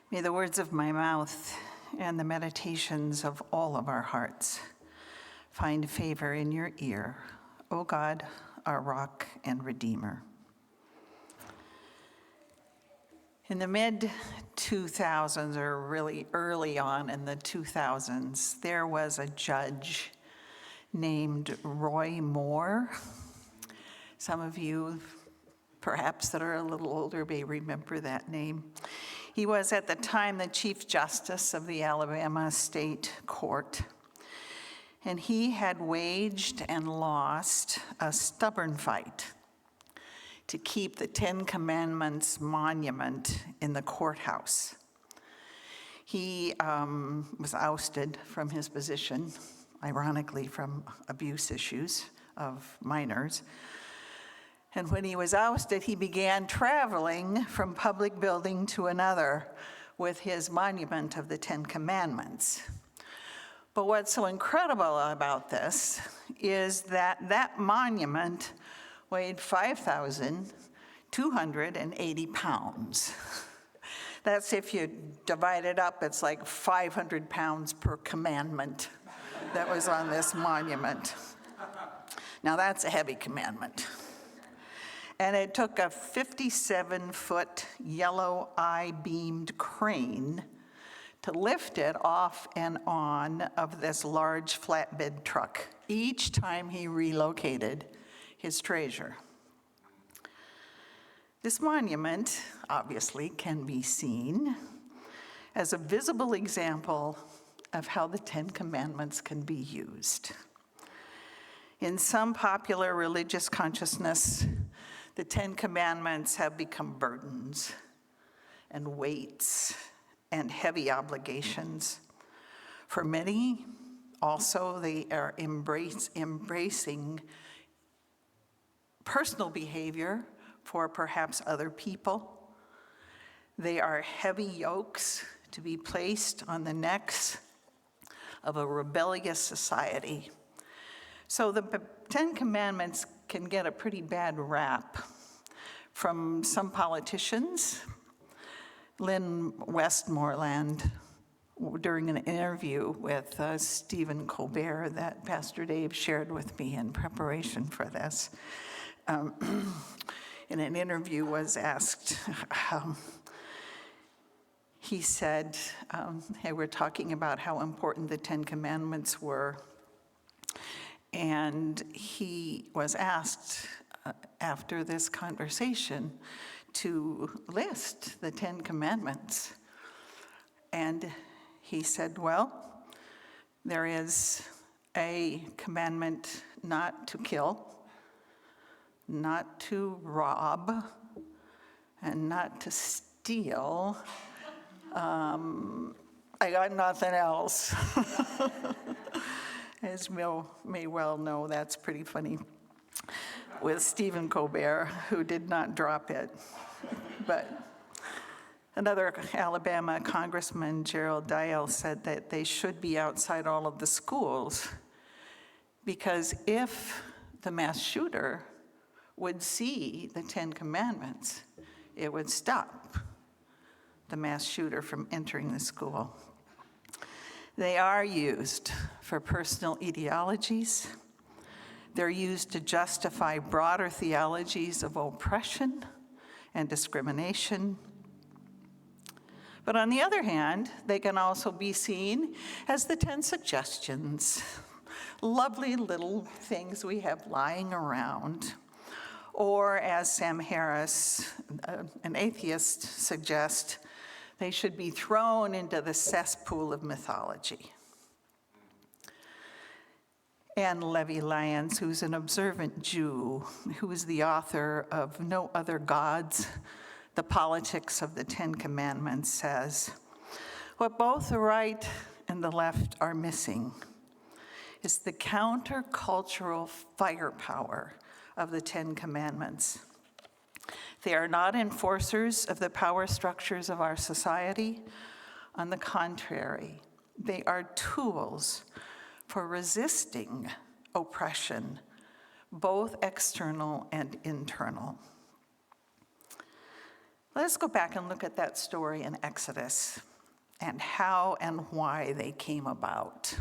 May the words of my mouth and the meditations of all of our hearts find favor in your ear, O God, our rock and redeemer. In the mid-2000s, or really early on in the 2000s, there was a judge named Roy Moore. Some of you, perhaps that are a little older, may remember that name. He was at the time the Chief Justice of the Alabama State Court, and he had waged and lost a stubborn fight to keep the Ten Commandments monument in the courthouse. He was ousted from his position, ironically from abuse issues of minors. And when he was ousted, he began traveling from public building to another with his monument of the Ten Commandments. But what's so incredible about this is that that monument weighed 5,280 pounds. That's, if you divide it up, it's like 500 pounds per commandment that was on this monument. Now that's a heavy commandment. And it took a 57-foot yellow I-beamed crane to lift it off and on of this large flatbed truck each time he relocated his treasure. This monument, obviously, can be seen as a visible example of how the Ten Commandments can be used. In some popular religious consciousness, the Ten Commandments have become burdens and weights and heavy obligations. For many, also, they are embracing personal behavior for perhaps other people. They are heavy yokes to be placed on the necks of a rebellious society. So the Ten Commandments can get a pretty bad rap from some politicians. Lynn Westmoreland, during an interview with Stephen Colbert that Pastor Dave shared with me in preparation for this, in an interview was asked, he said, hey, we're talking about how important the Ten Commandments were, and he was asked after this conversation to list the Ten Commandments. And he said, well, there is a commandment not to kill, not to rob, and not to steal. I got nothing else. As Bill may well know, that's pretty funny with Stephen Colbert, who did not drop it. But another Alabama Congressman, Gerald Dial, said that they should be outside all of the schools, because if the mass shooter would see the Ten Commandments, it would stop the mass shooter from entering the school. They are used for personal ideologies. They're used to justify broader theologies of oppression and discrimination. But on the other hand, they can also be seen as the 10 suggestions, lovely little things we have lying around. Or as Sam Harris, an atheist, suggests, they should be thrown into the cesspool of mythology. Anne Levy Lyons, who's an observant Jew, who is the author of No Other Gods, The Politics of the Ten Commandments, says, what both the right and the left are missing is the countercultural firepower of the Ten Commandments. They are not enforcers of the power structures of our society. On the contrary, they are tools for resisting oppression, both external and internal. Let's go back and look at that story in Exodus and how and why they came about.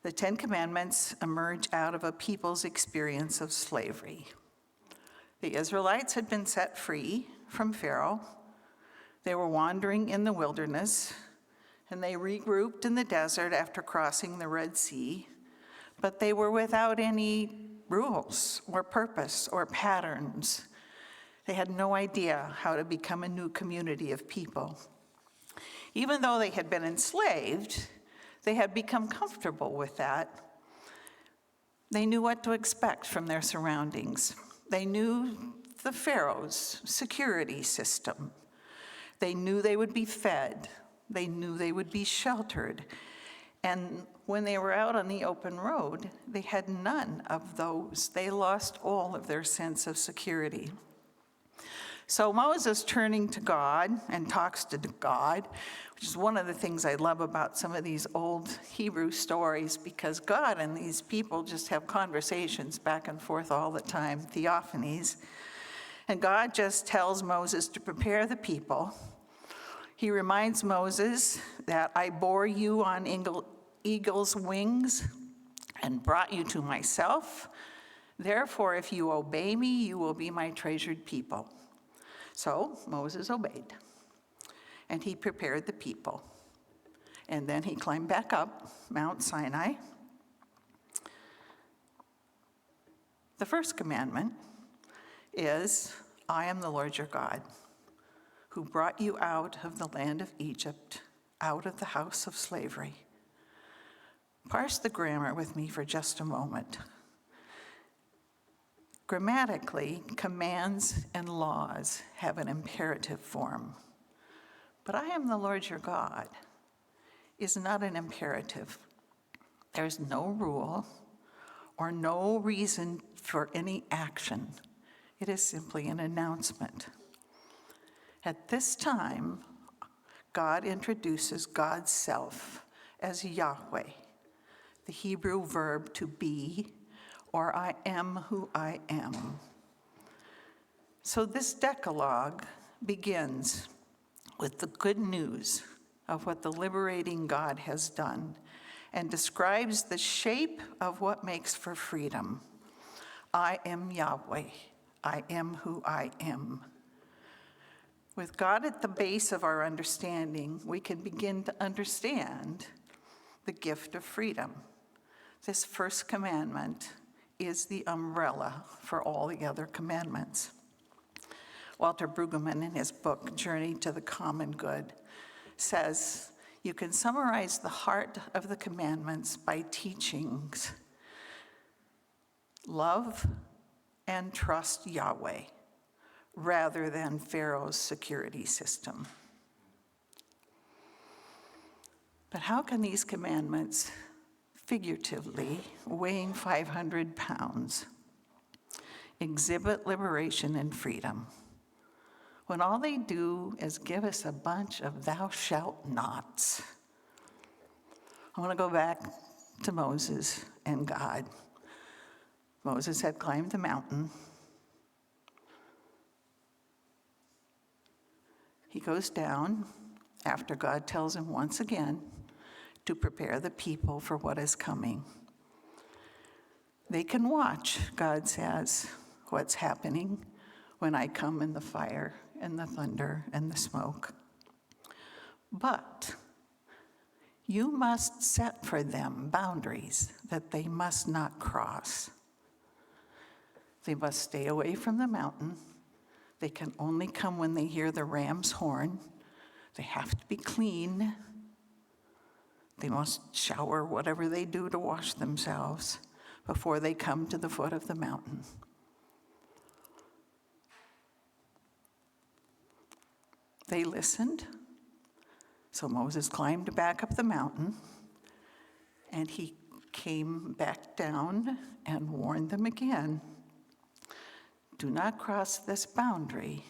The Ten Commandments emerge out of a people's experience of slavery. The Israelites had been set free from Pharaoh. They were wandering in the wilderness, and they regrouped in the desert after crossing the Red Sea, but they were without any rules or purpose or patterns. They had no idea how to become a new community of people. Even though they had been enslaved, they had become comfortable with that. They knew what to expect from their surroundings. They knew the Pharaoh's security system. They knew they would be fed. They knew they would be sheltered. And when they were out on the open road, they had none of those. They lost all of their sense of security. So Moses, turning to God and talks to God, which is one of the things I love about some of these old Hebrew stories, because God and these people just have conversations back and forth all the time, theophanies. And God just tells Moses to prepare the people. He reminds Moses that I bore you on eagle's wings and brought you to myself. Therefore, if you obey me, you will be my treasured people. So Moses obeyed, and he prepared the people. And then he climbed back up Mount Sinai. The first commandment is, I am the Lord your God, who brought you out of the land of Egypt, out of the house of slavery. Parse the grammar with me for just a moment. Grammatically, commands and laws have an imperative form. But I am the Lord your God is not an imperative. There's no rule or no reason for any action. It is simply an announcement. At this time, God introduces God's self as Yahweh, the Hebrew verb to be, or I am who I am. So this Decalogue begins with the good news of what the liberating God has done and describes the shape of what makes for freedom. I am Yahweh. I am who I am. With God at the base of our understanding, we can begin to understand the gift of freedom. This first commandment is the umbrella for all the other commandments. Walter Brueggemann, in his book, Journey to the Common Good, says, you can summarize the heart of the commandments by teachings. Love and trust Yahweh rather than Pharaoh's security system. But how can these commandments, figuratively weighing 500 pounds, exhibit liberation and freedom when all they do is give us a bunch of thou shalt nots? I want to go back to Moses and God. Moses had climbed the mountain. He goes down after God tells him once again to prepare the people for what is coming. They can watch, God says, what's happening when I come in the fire and the thunder and the smoke. But you must set for them boundaries that they must not cross. They must stay away from the mountain. They can only come when they hear the ram's horn. They have to be clean. They must shower, whatever they do to wash themselves before they come to the foot of the mountain. They listened. So Moses climbed back up the mountain, and he came back down and warned them again. Do not cross this boundary.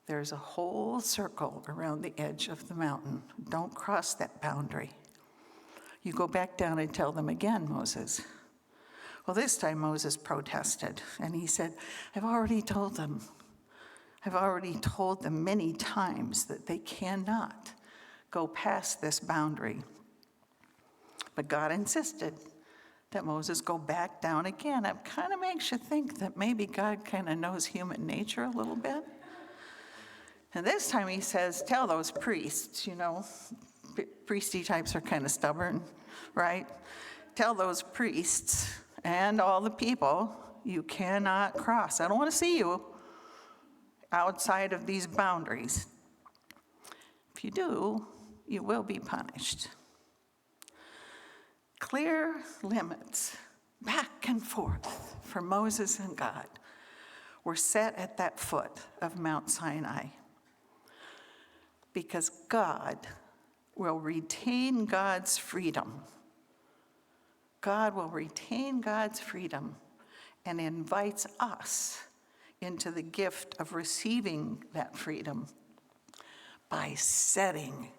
There's a whole circle around the edge of the mountain. Don't cross that boundary. You go back down and tell them again, Moses. Well, this time Moses protested, and he said, I've already told them. I've already told them many times that they cannot go past this boundary. But God insisted that Moses go back down again. It kind of makes you think that maybe God kind of knows human nature a little bit. And this time he says, tell those priests, priesty types are kind of stubborn, right? Tell those priests and all the people, you cannot cross. I don't want to see you outside of these boundaries. If you do, you will be punished. Clear limits, back and forth, for Moses and God were set at that foot of Mount Sinai, because God will retain God's freedom. God will retain God's freedom and invites us into the gift of receiving that freedom by setting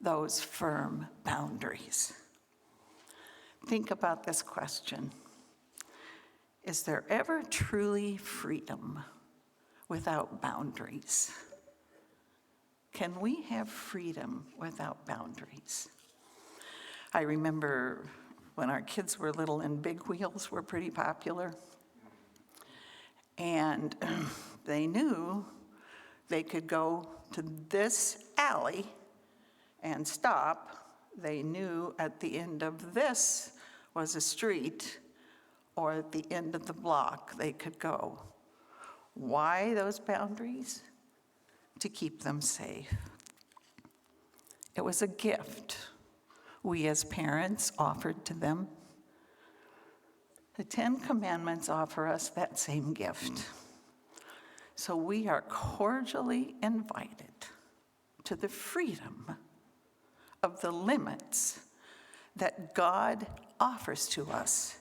those firm boundaries. Think about this question. Is there ever truly freedom without boundaries? Can we have freedom without boundaries? I remember when our kids were little and big wheels were pretty popular. And they knew they could go to this alley and stop. They knew at the end of this was a street, or at the end of the block they could go. Why those boundaries? To keep them safe. It was a gift we as parents offered to them. The Ten Commandments offer us that same gift. So we are cordially invited to the freedom of the limits that God offers to us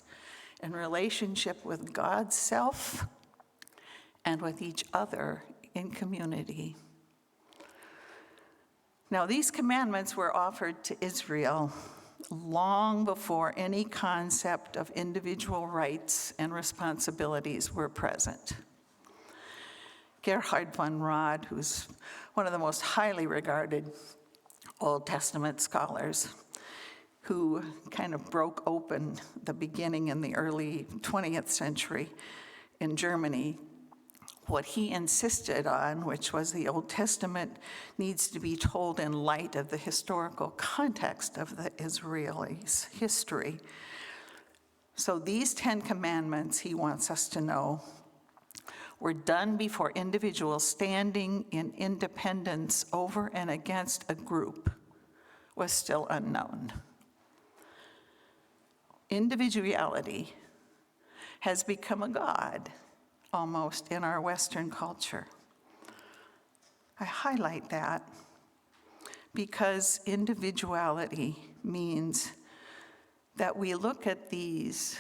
in relationship with God's self and with each other in community. Now, these commandments were offered to Israel long before any concept of individual rights and responsibilities were present. Gerhard von Rad, who's one of the most highly regarded Old Testament scholars, who kind of broke open the beginning in the early 20th century in Germany, what he insisted on, which was the Old Testament needs to be told in light of the historical context of the Israelis' history. So these 10 commandments, he wants us to know, were done before individuals standing in independence over and against a group was still unknown. Individuality has become a god almost in our Western culture. I highlight that because individuality means that we look at these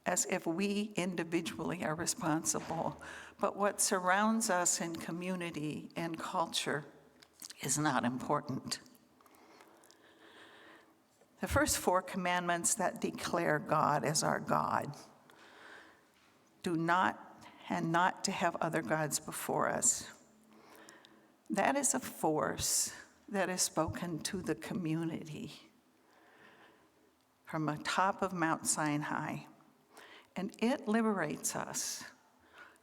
as if we individually are responsible, but what surrounds us in community and culture is not important. The first 4 commandments that declare God as our God: do not and not to have other gods before us. That is a force that is spoken to the community from the top of Mount Sinai. And it liberates us,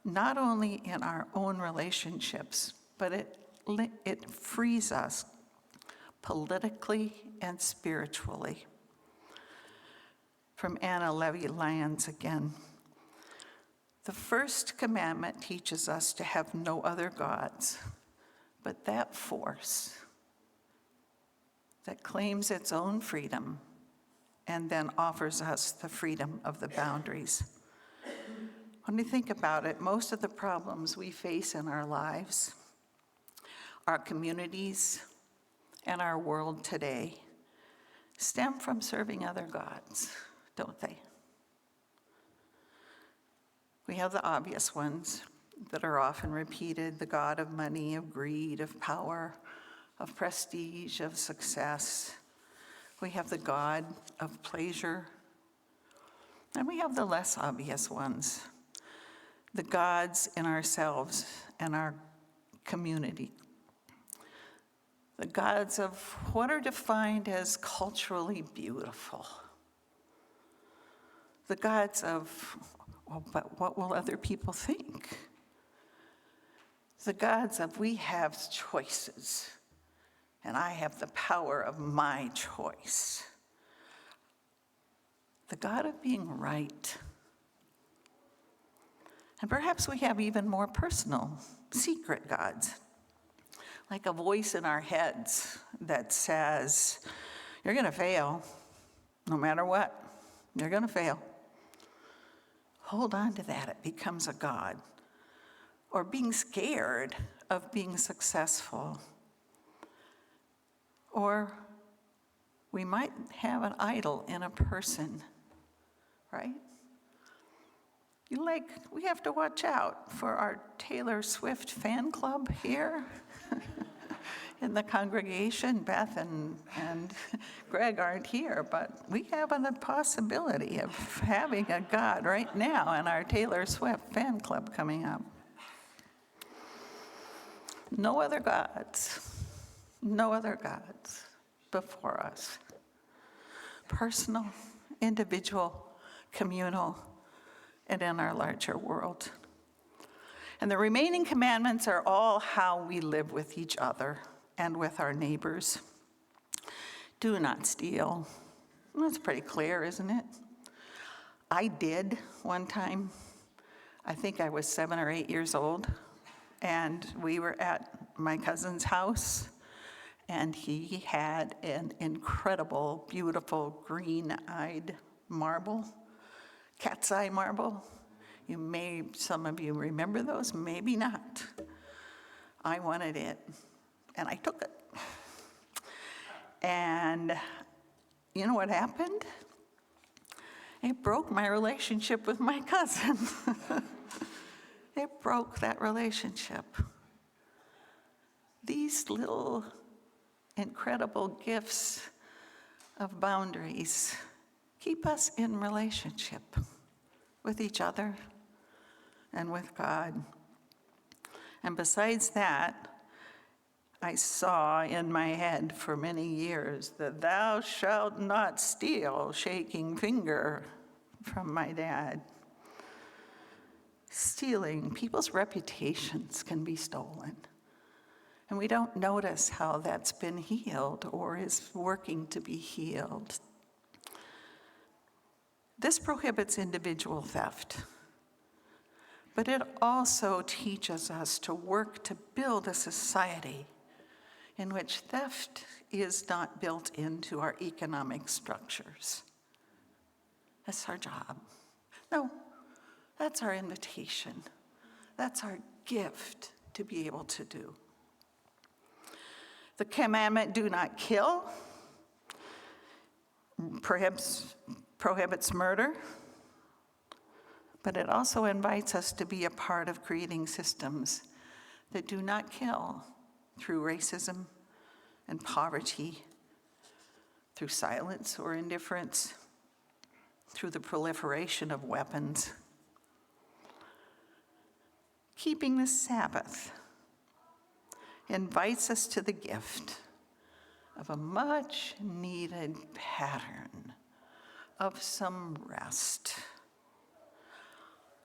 not only in our own relationships, but it frees us politically and spiritually. From Anna Levy-Lyons again. The first commandment teaches us to have no other gods, but that force that claims its own freedom and then offers us the freedom of the boundaries. When we think about it, most of the problems we face in our lives, our communities, and our world today stem from serving other gods, don't they? We have the obvious ones that are often repeated: the god of money, of greed, of power, of prestige, of success. We have the god of pleasure. And we have the less obvious ones, the gods in ourselves and our community. The gods of what are defined as culturally beautiful. The gods of, well, but what will other people think? The gods of we have choices, and I have the power of my choice. The God of being right. And perhaps we have even more personal, secret gods, like a voice in our heads that says, you're going to fail, no matter what, you're going to fail. Hold on to that, it becomes a god. Or being scared of being successful. Or we might have an idol in a person, right? We have to watch out for our Taylor Swift fan club here in the congregation. Beth and Greg aren't here, but we have the possibility of having a God right now in our Taylor Swift fan club coming up. No other gods before us. Personal, individual, communal, and in our larger world. And the remaining commandments are all how we live with each other and with our neighbors. Do not steal. Well, that's pretty clear, isn't it? I did one time. I think I was 7 or 8 years old, and we were at my cousin's house, and he had an incredible, beautiful, green-eyed marble, cat's eye marble. Some of you remember those, maybe not. I wanted it, and I took it. And you know what happened? It broke my relationship with my cousin. It broke that relationship. These little incredible gifts of boundaries keep us in relationship with each other and with God. And besides that, I saw in my head for many years the "thou shalt not steal" shaking finger from my dad. Stealing, people's reputations can be stolen. And we don't notice how that's been healed or is working to be healed. This prohibits individual theft, but it also teaches us to work to build a society in which theft is not built into our economic structures. That's our job. No, that's our invitation. That's our gift to be able to do. The commandment, do not kill, prohibits murder, but it also invites us to be a part of creating systems that do not kill through racism and poverty, through silence or indifference, through the proliferation of weapons. Keeping the Sabbath invites us to the gift of a much-needed pattern of some rest.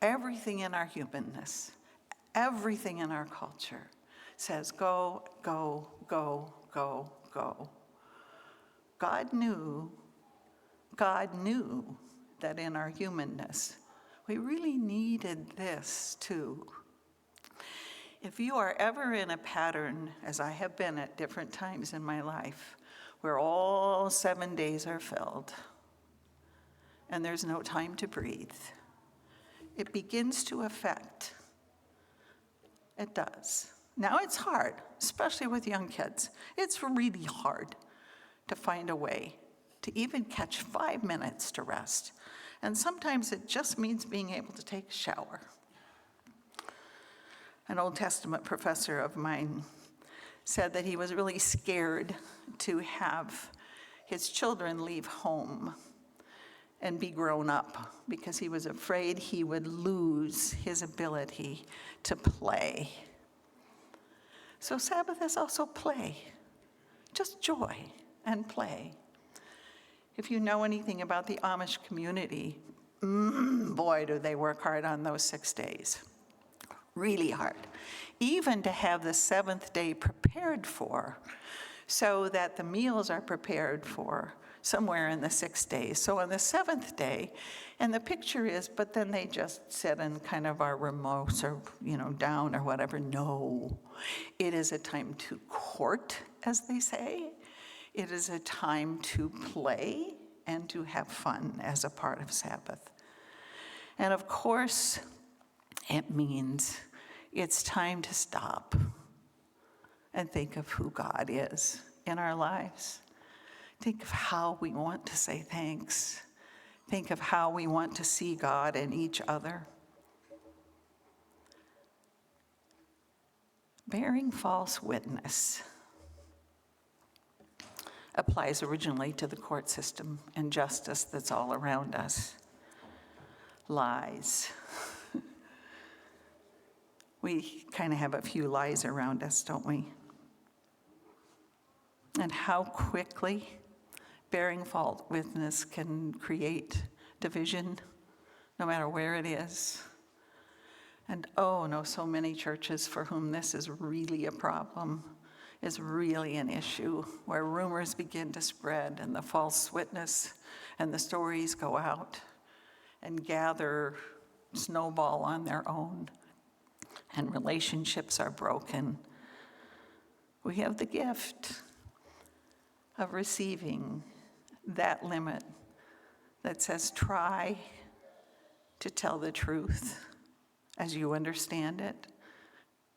Everything in our humanness, everything in our culture says go, go, go, go, go. God knew that in our humanness, we really needed this too. If you are ever in a pattern, as I have been at different times in my life, where all 7 days are filled and there's no time to breathe, it begins to affect. It does. Now it's hard, especially with young kids. It's really hard to find a way to even catch 5 minutes to rest. And sometimes it just means being able to take a shower. An Old Testament professor of mine said that he was really scared to have his children leave home and be grown up because he was afraid he would lose his ability to play. So Sabbath is also play, just joy and play. If you know anything about the Amish community, boy, do they work hard on those 6 days. Really hard. Even to have the seventh day prepared for, so that the meals are prepared for somewhere in the 6 days. So on the seventh day, and the picture is, but then they just sit in kind of our remotes or, down or whatever. No, it is a time to court, as they say. It is a time to play and to have fun as a part of Sabbath. And of course, it means it's time to stop and think of who God is in our lives. Think of how we want to say thanks. Think of how we want to see God in each other. Bearing false witness applies originally to the court system and justice that's all around us. Lies. We kind of have a few lies around us, don't we? And how quickly bearing false witness can create division, no matter where it is. And so many churches for whom this is really a problem, is really an issue, where rumors begin to spread and the false witness and the stories go out and gather snowball on their own, and relationships are broken. We have the gift of receiving that limit that says, try to tell the truth as you understand it.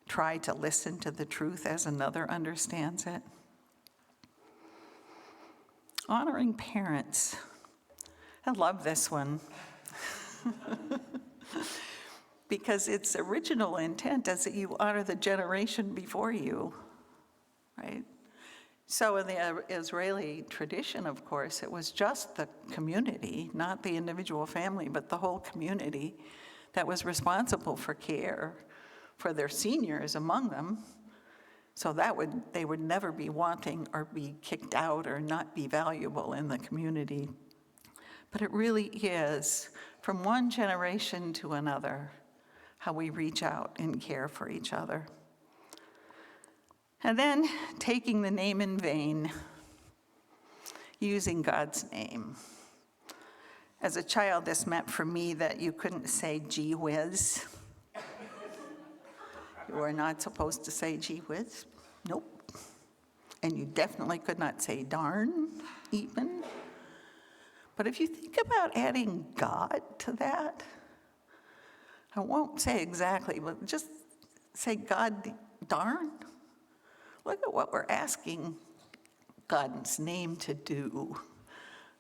Try to listen to the truth as another understands it. Honoring parents. I love this one. Because its original intent is that you honor the generation before you, right? So in the Israeli tradition, of course, it was just the community, not the individual family, but the whole community that was responsible for care for their seniors among them. So they would never be wanting or be kicked out or not be valuable in the community. But it really is, from one generation to another, how we reach out and care for each other. And then taking the name in vain, using God's name. As a child, this meant for me that you couldn't say gee whiz. You were not supposed to say gee whiz. Nope. And you definitely could not say darn, even. But if you think about adding God to that, I won't say exactly, but just say God darn. Look at what we're asking God's name to do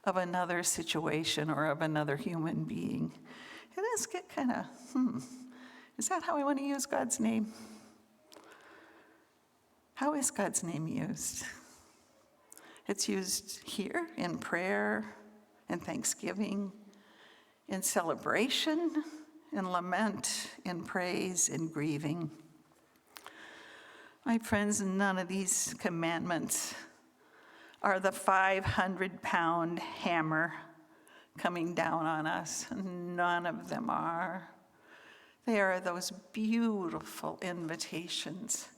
of another situation or of another human being. It does get kind of, is that how I want to use God's name? How is God's name used? It's used here in prayer, in thanksgiving, in celebration, in lament, in praise, in grieving. My friends, none of these commandments are the 500-pound hammer coming down on us. None of them are. They are those beautiful invitations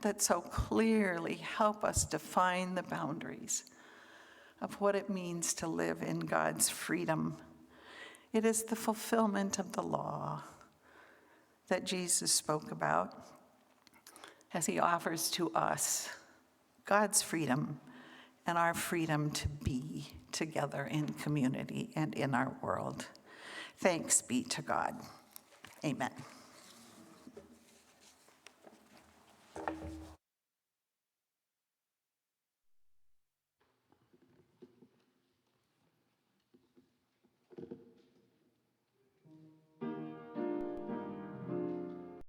that so clearly help us define the boundaries of what it means to live in God's freedom. It is the fulfillment of the law that Jesus spoke about as he offers to us God's freedom and our freedom to be together in community and in our world. Thanks be to God. Amen.